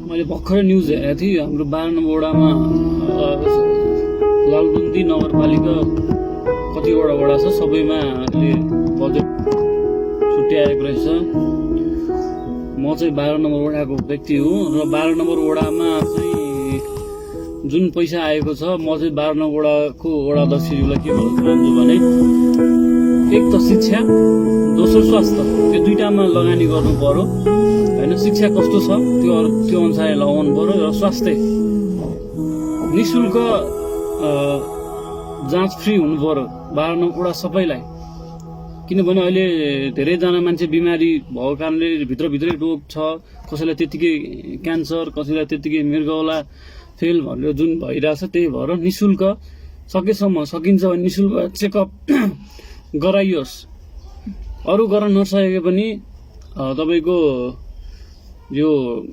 मैले भर्खरै न्युज हेरेको थिएँ हाम्रो 12 नम्बर वडामा लालबुन्दी नगरपालिका कतिवटा वडा छ सबैमा बजेट छुट्याएको रहेछ। म चाहिँ 12 नम्बर वडाको व्यक्ति हो र 12 नम्बर वडामा चाहिँ जुन पैसा आएको छ म चाहिँ 12 नम्बर वडाको वडा अध्यक्षज्यूलाई के भन्न चाहन्छु भने एक त शिक्षा दोस्रो स्वास्थ्य त्यो दुईटामा लगानी गर्नु पर्यो हैन। शिक्षा कस्तो छ त्यो अनुसारले लगाउनु पर्यो र स्वास्थ्य निशुल्क जाँच फ्री हुनु पर्यो 12 नम्बर वडा सबैलाई। किनभने अहिले धेरैजना मान्छे बिमारी भएको कारणले भित्रभित्रै रोग छ, कसैलाई त्यतिकै क्यान्सर, कसैलाई त्यतिकै मृगौला फेल भनेर जुन भइरहेछ। त्यही भएर निशुल्क सकेसम्म सकिन्छ भने निशुल्क चेकअप गराइयोस्। अरू गर्न नसके पनि तपाईको यो